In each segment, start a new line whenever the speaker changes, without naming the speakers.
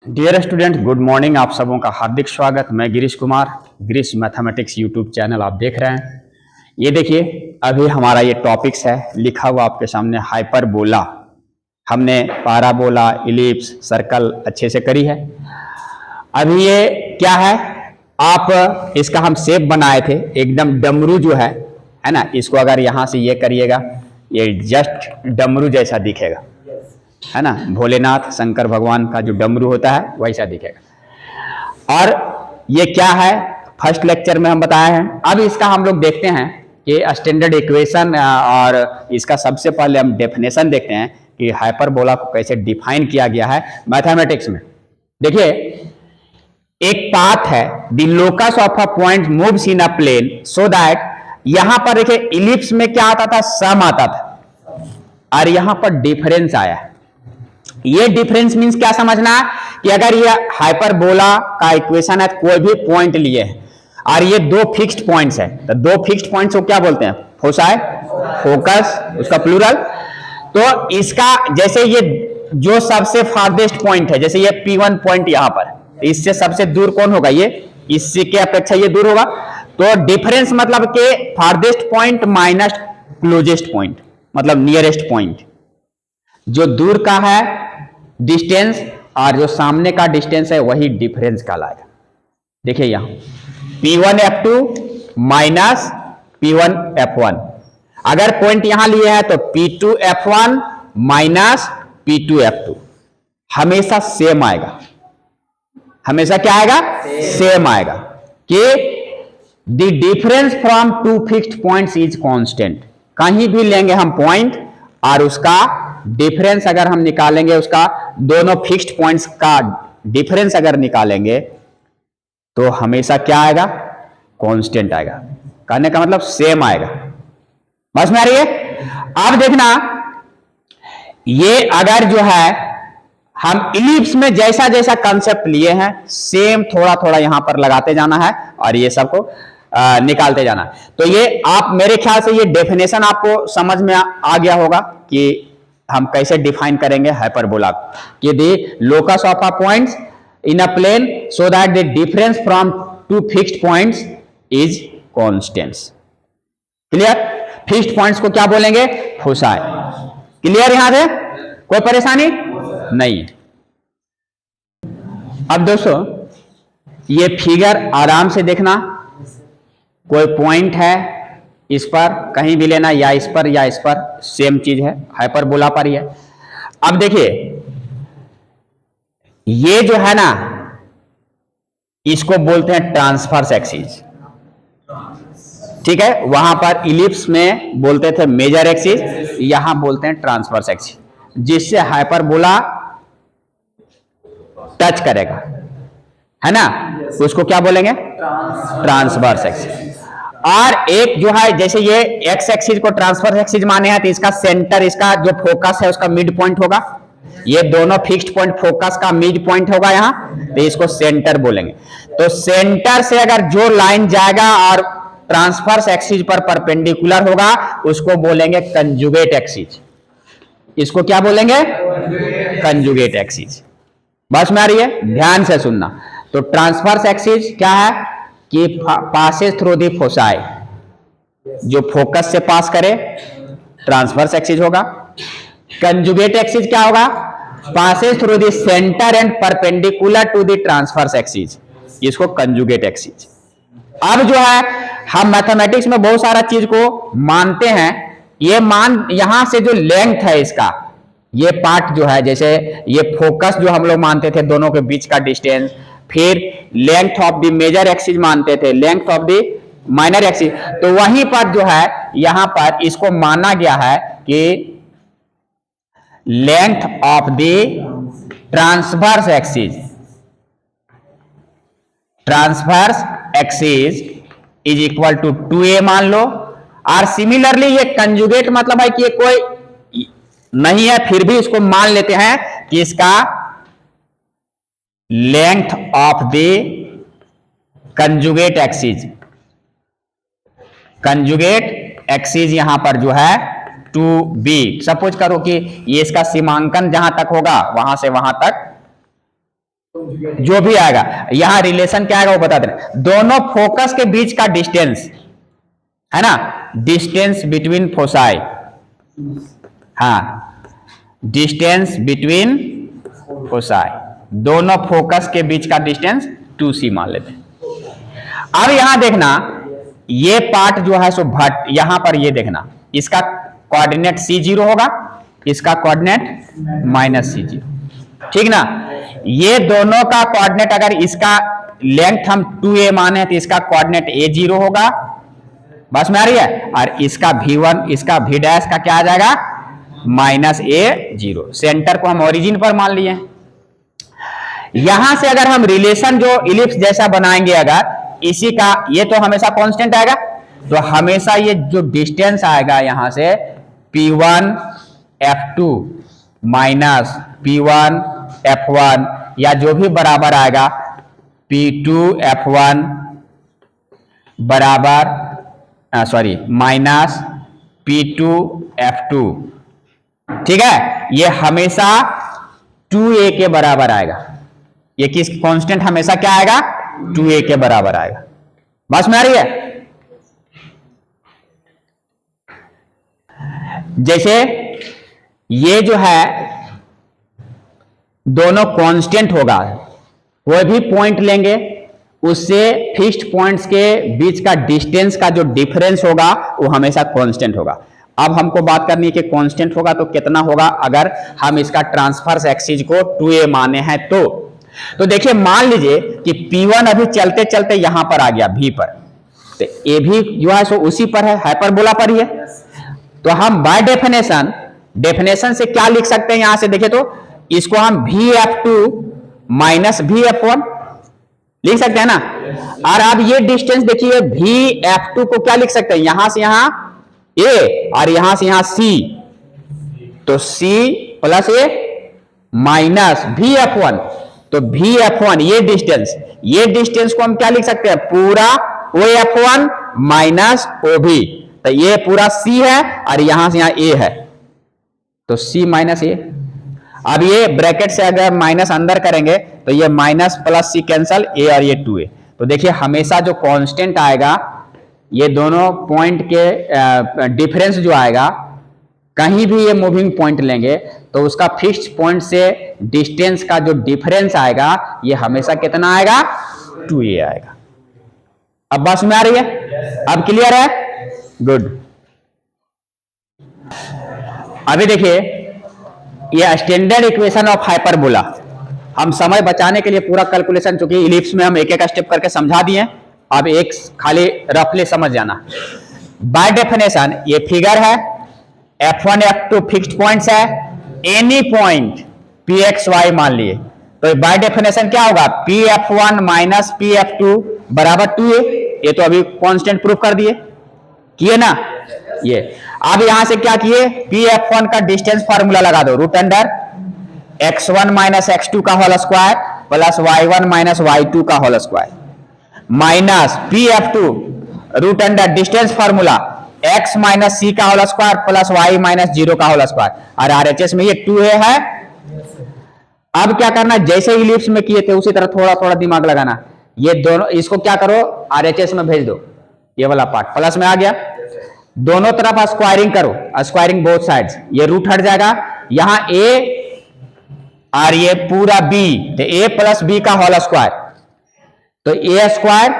Dear student, good morning. आप सबों का हार्दिक स्वागत। मैं Girish Kumar, Girish mathematics YouTube channel आप देख रहे हैं। ये देखिए, अभी हमारा ये टॉपिक्स है, लिखा हुआ आपके सामने हाइपरबोला। हमने पैराबोला, इलिप्स, सर्कल अच्छे से करी है। अभी ये क्या है, आप इसका हम शेप बनाए थे, एकदम डमरू जो है ना, इसको अगर यहाँ से ये करिएगा, ये जस्ट डमरू जैसा दिखेगा, है ना। भोलेनाथ शंकर भगवान का जो डमरू होता है वैसा दिखेगा। और ये क्या है, फर्स्ट लेक्चर में हम बताए हैं। अब इसका हम लोग देखते हैं कि स्टैंडर्ड इक्वेशन, और इसका सबसे पहले हम डेफिनेशन देखते हैं कि हाइपरबोला को कैसे डिफाइन किया गया है मैथमेटिक्स में। देखिए, एक पाथ है, the locus of a point moves in a plane so that, यहां पर देखिए इलिप्स में क्या आता था, सम आता था, और यहां पर डिफरेंस आया। ये डिफरेंस मींस क्या समझना है कि अगर ये हाइपरबोला का इक्वेशन है, कोई भी पॉइंट लिए है और ये दो फिक्स्ड पॉइंट्स है, तो दो फिक्स्ड पॉइंट्स को क्या बोलते हैं, फोसाई, फोकस, उसका प्लूरल। तो इसका जैसे ये जो सबसे फारदेस्ट पॉइंट है, जैसे ये P1 पॉइंट यहां पर, इससे सबसे दूर कौन होगा, ये इससे के अपेक्षा ये दूर होगा। तो डिफरेंस मतलब के farthest point minus closest point, मतलब नियरेस्ट पॉइंट। जो दूर का है डिस्टेंस और जो सामने का डिस्टेंस है वही डिफरेंस कहलाएगा। देखिए यहां P1 F2 minus P1 F1। अगर पॉइंट यहां लिए हैं तो P2 F1 minus P2 F2 हमेशा सेम आएगा। हमेशा क्या आएगा, सेम आएगा कि the difference from two fixed points is constant. कहीं भी लेंगे हम पॉइंट और उसका डिफरेंस अगर हम निकालेंगे, उसका दोनों फिक्स्ड पॉइंट्स का डिफरेंस अगर निकालेंगे तो हमेशा क्या आएगा, कांस्टेंट आएगा। कहने का मतलब सेम आएगा। बस में आ रही है। अब देखना, ये अगर जो है हम इलिप्स में जैसा जैसा कंसेप्ट लिए हैं, सेम थोड़ा थोड़ा यहां पर लगाते जाना है और ये सबको निकालते जाना है। तो ये आप, मेरे ख्याल से ये डेफिनेशन आपको समझ में आ गया होगा कि हम कैसे डिफाइन करेंगे हाइपरबोला कि the locus of a points in a plane so that the difference from two fixed points is constants. Clear. Fixed points को क्या बोलेंगे, फोसाई। क्लियर यहां से, कोई परेशानी नहीं। अब दोस्तों ये फिगर आराम से देखना, कोई पॉइंट है इस पर कहीं भी लेना, या इस पर या इस पर, सेम चीज है, हाइपरबोला पर ही है। अब देखिए ये जो है ना, इसको बोलते हैं ट्रांसवर्स एक्सिस। ठीक है, वहां पर इलिप्स में बोलते थे मेजर एक्सिस, यहां बोलते हैं ट्रांसवर्स एक्सिस। जिससे हाइपरबोला टच करेगा, है ना, उसको क्या बोलेंगे, ट्रांसवर्स एक्सिस। और एक जो है, जैसे ये एक्स एक्सिस को ट्रांसवर्स एक्सिस माने हैं, तो इसका सेंटर, इसका जो फोकस है उसका मिड पॉइंट होगा। ये दोनों फिक्स्ड पॉइंट फोकस का मिड पॉइंट होगा यहां, तो इसको सेंटर बोलेंगे। तो सेंटर से अगर जो लाइन जाएगा और ट्रांसवर्स एक्सिस पर परपेंडिकुलर होगा, उसको बोलेंगे कंजुगेट एक्सिस। इसको क्या बोलेंगे, कंजुगेट एक्सिस। बस में आ रही है, ध्यान से सुनना। तो ट्रांसवर्स एक्सिस क्या है कि पासेस थ्रू द फोसाई, जो फोकस से पास करे, ट्रांसवर्स एक्सिस होगा। कंजुगेट एक्सिस क्या होगा, passes through the centre and perpendicular to the transverse axis, इसको कंजुगेट एक्सिस। अब जो है हम मैथमेटिक्स में बहुत सारा चीज को मानते हैं। ये मान, यहां से जो लेंथ है इसका, ये पार्ट जो है, जैसे ये फोकस जो हम लोग मानते थे दोनों के बीच का डिस्टेंस, फिर length of the major axis मानते थे, length of the minor axis. तो वहीं पर जो है यहां पर इसको माना गया है कि length of the transverse axis, transverse axis is equal to 2a मान लो। और सिमिलरली ये कंजुगेट मतलब है कि ये कोई नहीं है, फिर भी इसको मान लेते हैं कि इसका length of the conjugate axis, conjugate axis यहां पर जो है 2b। सपोज करो कि ये इसका सीमांकन जहां तक होगा वहां से वहां तक जो भी आएगा, यहां रिलेशन क्या आएगा वो बता देना। दोनों फोकस के बीच का डिस्टेंस है ना, डिस्टेंस बिटवीन फोसाई, हाँ डिस्टेंस बिटवीन फोसाई, दोनों फोकस के बीच का डिस्टेंस 2c मान लेते हैं। अब यहां देखना ये पार्ट जो है सो भट, यहां पर ये देखना इसका कोऑर्डिनेट c0 होगा, इसका कोऑर्डिनेट माइनस c0, ठीक ना। ये दोनों का कोऑर्डिनेट अगर इसका लेंथ हम 2a माने तो इसका कोऑर्डिनेट a0 होगा, बस में आ रही है, और इसका v1 इसका v डैश का क्या आ जाएगा माइनस a0। सेंटर को हम ओरिजिन पर मान लिए। यहां से अगर हम रिलेशन जो इलिप्स जैसा बनाएंगे, अगर इसी का ये तो हमेशा कांस्टेंट आएगा, तो हमेशा ये जो डिस्टेंस आएगा यहां से p1 f2 minus p1 f1 या जो भी बराबर आएगा p2 f1 बराबर सॉरी माइनस p2 f2, ठीक है। ये हमेशा 2a के बराबर आएगा, ये किस कांस्टेंट हमेशा क्या आएगा 2a के बराबर आएगा, बस में आ रही है। जैसे ये जो है दोनों कांस्टेंट होगा, कोई भी पॉइंट लेंगे उससे फिक्स्ड पॉइंट्स के बीच का डिस्टेंस का जो डिफरेंस होगा वो हमेशा कांस्टेंट होगा। अब हमको बात करनी है कि कांस्टेंट होगा तो कितना होगा, अगर हम इसका ट्रांसफर्स एक्सिस को 2a माने हैं तो देखिए मान लीजिए कि P1 अभी चलते चलते यहां पर आ गया V पर, तो A भी जो है सो उसी पर है, हाइपरबोला पर ही है। तो हम बाय डेफिनेशन से क्या लिख सकते हैं, यहां से देखिए तो इसको हम VF2 माइनस VF1 लिख सकते हैं ना। और अब ये डिस्टेंस देखिए VF2 को क्या लिख सकते हैं, यहां से यहां A और यहां से यहां C, तो C plus A minus VF1, तो VF1 ये डिस्टेंस को हम क्या लिख सकते हैं, पूरा OF1 माइनस OV, तो ये पूरा C है और यहां से यहां A है, तो C माइनस A। अब ये ब्रैकेट से अगर माइनस अंदर करेंगे तो ये minus plus C cancel, A और ये 2A। तो देखिए हमेशा जो कांस्टेंट आएगा ये दोनों पॉइंट के डिफरेंस जो आएगा, कहीं भी ये मूविंग पॉइंट लेंगे तो उसका फिक्स्ड पॉइंट से डिस्टेंस का जो डिफरेंस आएगा ये हमेशा कितना आएगा 2a आएगा। अब बात में आ रही है, अब क्लियर है, गुड। अभी देखिए ये स्टैंडर्ड इक्वेशन ऑफ हाइपरबोला, हम समय बचाने के लिए पूरा कैलकुलेशन चूंकि इलिप्स में हम एक एक स्टेप करके समझा दिए, अब एक खाली रफली समझ जाना। बाय डेफिनेशन ये फिगर है, f1 f2 फिक्स्ड पॉइंट्स है, एनी पॉइंट pxy मान लिए, तो बाय डेफिनेशन क्या होगा pf1 माइनस pf2 बराबर 2a। ये तो अभी कांस्टेंट प्रूफ कर दिए, किए ना ये। अब यहां से क्या किए, pf1 का डिस्टेंस फार्मूला लगा दो, root under x1 minus x2 का whole square plus y1 minus y2 का whole square minus pf2 root under distance formula x minus c का whole square plus y minus 0 का होल स्क्वायर, और RHS में ये 2a है। अब क्या करना, जैसे इलिप्स में किए थे उसी तरह थोड़ा थोड़ा दिमाग लगाना, ये दोनों इसको क्या करो RHS में भेज दो, ये वाला पार्ट प्लस में आ गया, दोनों तरफ स्क्वायरिंग करो, स्क्वायरिंग बोथ साइड्स, ये रूट हट जाएगा, यहां a और ये पूरा b, तो a प्लस b का होल स्क्वायर, तो a square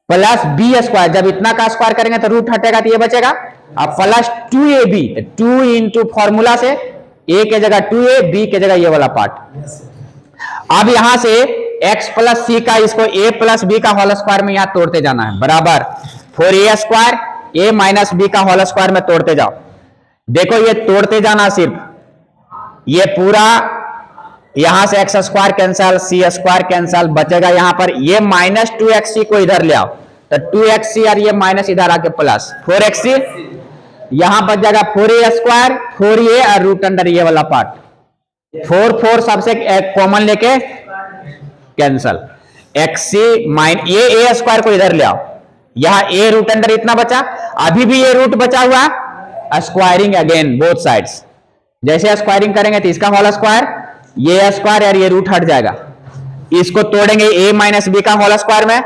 plus b square, जब इतना का स्क्वायर करेंगे तो रूट हटेगा तो ये बचेगा, अब प्लस 2ab, 2 इंटू फॉर्मूला से a के जगह 2a, b के जगह ये वाला पार्ट। अब यहां से x प्लस c का इसको a प्लस b का होल स्क्वायर में यहां तोड़ते जाना है, बराबर 4a square a minus b का होल स्क्वायर में तोड़ते जाओ। देखो ये तोड़ते जाना, सिर्फ ये पूरा यहां से x square cancel, c square cancel, बचेगा यहां पर ये माइनस 2xc को इधर ले आओ, तो 2xc और ये माइनस इधर आके प्लस 4xc, यहां बच जाएगा 4a स्क्वायर 4a और रूट अंडर ये वाला पार्ट, 4 सबसे कॉमन लेके कैंसल, xc माइन ये a स्क्वायर को इधर ले आओ, यहां a रूट अंडर इतना बचा, अभी भी ये रूट बचा हुआ, स्क्वायरिंग अगेन बोथ साइड्स, जैसे स्क्वायरिंग करेंगे तो इसका होल स्क्वायर, ये स्क्वायर और ये रूट हट जाएगा, इसको तोड़ेंगे a माइनस बी का होल स्क्वायर में,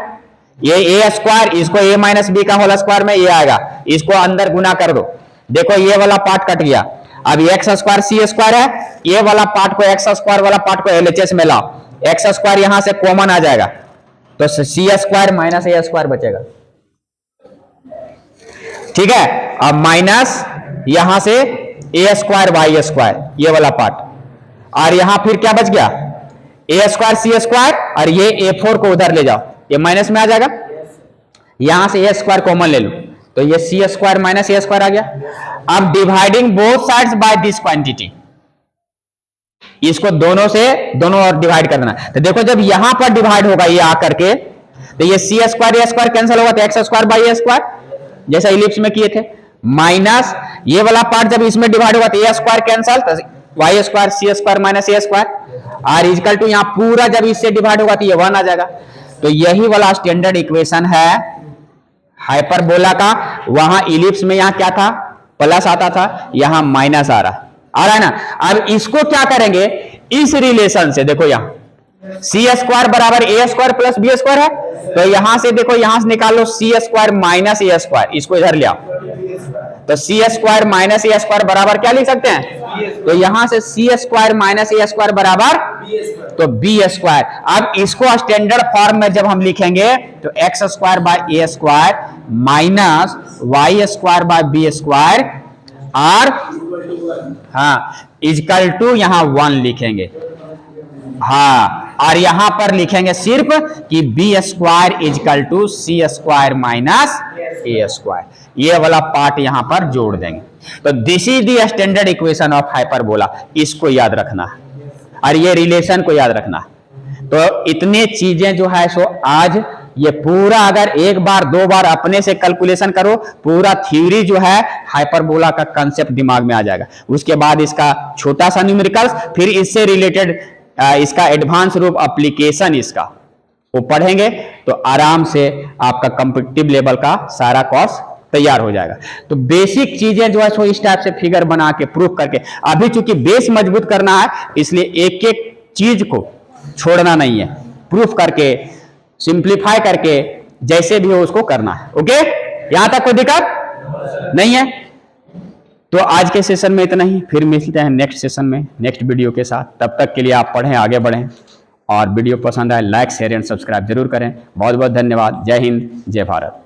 ये a स्क्वायर, इसको a माइनस बी का होल स्क्वायर में, ये आएगा, इसको अंदर गुना कर दो, देखो ये वाला पार्ट कट गया। अब एक्स स्क्वायर सी स्क्वायर है, ये वाला पार्ट को एक्स स्क्वायर वाला पार्ट को एलएचएस में लाओ, एक्स स्क्वायर यहां से कॉमन आ जाएगा, तो सी स्क्वायर माइनस ए स्क्वायर बचेगा। ठीक है, अब माइनस यहां से ए स्क्वायर वाई स्क्वायर, ये वाला पार्ट, और यहां फिर क्या बच गया, ए स्क्वायर सी स्क्वायर, और ये ए फोर को उधर ले जाओ, ये माइनस में आ जाएगा, यहां से ए स्क्वायर कॉमन ले लो, तो ये सी स्क्वायर माइनस ए स्क्वायर आ गया। अब dividing both sides by this quantity, इसको दोनों से दोनों और डिवाइड कर देना। तो देखो जब यहां पर डिवाइड होगा ये आकर के, तो ये सी स्क्वायर ए स्क्वायर कैंसिल होगा, तो x square by A square, जैसा इलिप्स में किए थे, माइनस ये वाला पार्ट जब इसमें डिवाइड होगा तो ए स्क्वायर कैंसिल, तो Y square C square minus a square, और इक्वल टू यहां पूरा जब इससे डिवाइड होगा तो ये 1 आ जाएगा। तो यही वाला स्टैंडर्ड इक्वेशन है हाइपरबोला का। वहां इलिप्स में यहां क्या था, प्लस आता था, यहां माइनस आ रहा है ना। अब इसको क्या करेंगे, इस रिलेशन से देखो, यहां सी स्क्वायर बराबर ए स्क्वायर प्लस बी स्क्वायर है, तो यहां से देखो, यहां से निकाल लो सी स्क्वायर माइनस ए स्क्वायर, इसको इधर ले आओ, तो सी स्क्वायर माइनस ए स्क्वायर बराबर क्या लिख सकते हैं, तो यहां से सी स्क्वायर माइनस ए स्क्वायर बराबर तो बी स्क्वायर। अब इसको स्टैंडर्ड फॉर्म में जब हम लिखेंगे तो x square by a square minus y square by b square, और हाँ इक्वल टू यहां 1 लिखेंगे, हाँ, और यहां पर लिखेंगे सिर्फ कि b square equal to c square minus a square, ये वाला पार्ट यहां पर जोड़ देंगे। तो this is the standard equation of hyperbola, इसको याद रखना है, और ये रिलेशन को याद रखना है। तो इतने चीजें जो है सो आज ये पूरा अगर एक बार दो बार अपने से कैलकुलेशन करो, पूरा थ्योरी जो है हाइपरबोला का कांसेप्ट दिमाग में आ जाएगा। उसके बाद इसका छोटा सा न्यूमेरिकल्स, फिर इससे रिलेटेड इसका एडवांस रूप एप्लीकेशन इसका वो पढ़ेंगे, तो आराम से आपका कॉम्पिटिटिव लेवल का सारा कोर्स तैयार हो जाएगा। तो बेसिक चीजें जो है सो इस टाइप से फिगर बना के प्रूफ करके, अभी चूंकि बेस मजबूत करना है इसलिए एक एक चीज को छोड़ना नहीं है, प्रूफ करके सिंप्लीफाई करके जैसे भी हो उसको करना है। ओके, यहां तक कोई दिक्कत नहीं है। तो आज के सेशन में इतना ही, फिर मिलते हैं नेक्स्ट सेशन में नेक्स्ट वीडियो के साथ। तब तक के लिए आप पढ़ें, आगे बढ़ें, और वीडियो पसंद आए लाइक शेयर एंड सब्सक्राइब जरूर करें। बहुत बहुत धन्यवाद। जय हिंद, जय भारत।